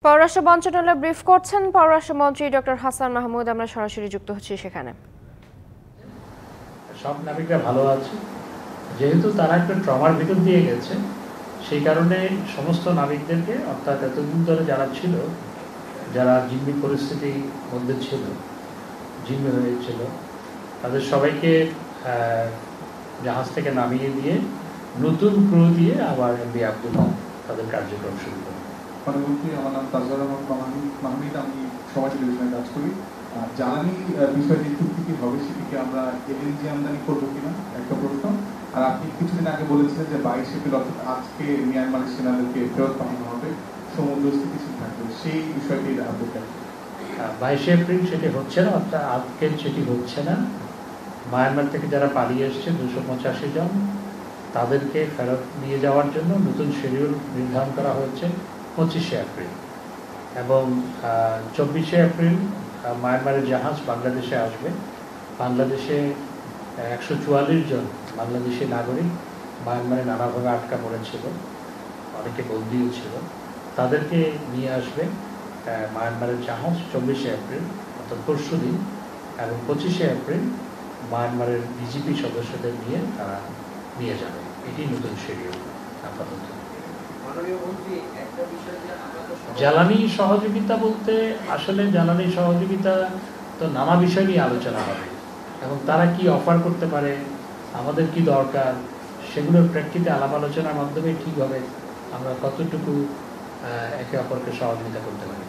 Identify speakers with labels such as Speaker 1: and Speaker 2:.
Speaker 1: পররাষ্ট্র মন্ত্রণালয় ব্রিফ করছেন পররাষ্ট্রমন্ত্রী ডক্টর হাসান মাহমুদ। আমরা সরাসরি যুক্ত হচ্ছি সেখানে।
Speaker 2: সব নাবিকরা ভালো আছে, যেহেতু তারা একটা ট্রমার ভিতর দিয়ে গেছে, সেই কারণে সমস্ত নাবিকদেরকে, অর্থাৎ এতদিন ধরে যারা ছিল, যারা জিম্মি পরিস্থিতির মধ্যে ছিল, জিম্মি হয়েছিল, তাদের সবাইকে জাহাজ থেকে নামিয়ে দিয়ে নতুন ক্রু দিয়ে আবার এমভি আব্দুল্লাহ তাদের কার্যক্রম শুরু করে।
Speaker 3: পরবর্তী আমার নাম তাজওয়ার মাহমুদ, আমি সমাজ টেলিভিশনে কাজ করি। জ্বালানি বিষয় যে চুক্তিটি হবে সেটিকে আমরা এলএনজি আমদানি করবো কিনা একটা প্রশ্ন। আর আপনি কিছুদিন আগে বলেছিলেন যে 22 এপ্রিল অর্থাৎ আজকে মিয়ানমারের সেনাদেরকে ফেরত পাঠানো হবে, সমুদ্র স্থিতিশীল থাকবে, সেই বিষয়টির আপডেট।
Speaker 2: 22 এপ্রিল সেটি হচ্ছে না, অর্থাৎ আজকে সেটি হচ্ছে না। মায়ানমার থেকে যারা পালিয়ে এসছে 285 জন, তাদেরকে ফেরত নিয়ে যাওয়ার জন্য নতুন শিডিউল নির্ধারণ করা হয়েছে 25 এপ্রিল, এবং 24 এপ্রিল মায়ানমারের জাহাজ বাংলাদেশে আসবে। বাংলাদেশে 144 জন বাংলাদেশি নাগরিক মায়ানমারে নানাভাবে আটকা পড়েছিল, অনেকে বন্দিও ছিল, তাদেরকে নিয়ে আসবে মায়ানমারের জাহাজ 24 এপ্রিল অর্থাৎ পরশু দিন, এবং 25 এপ্রিল মায়ানমারের বিজিপি সদস্যদের নিয়ে তারা নিয়ে যাবে। এটি নতুন শিডিউল। আপাতত জ্বালানি সহযোগিতা বলতে আসলে জ্বালানি সহযোগিতা তো নানা বিষয় নিয়ে আলোচনা হবে, এবং তারা কি অফার করতে পারে, আমাদের কি দরকার, সেগুলোর প্রেক্ষিতে আলাপ আলোচনার মাধ্যমে ঠিক হবে আমরা কতটুকু একে অপরকে সহযোগিতা করতে পারি।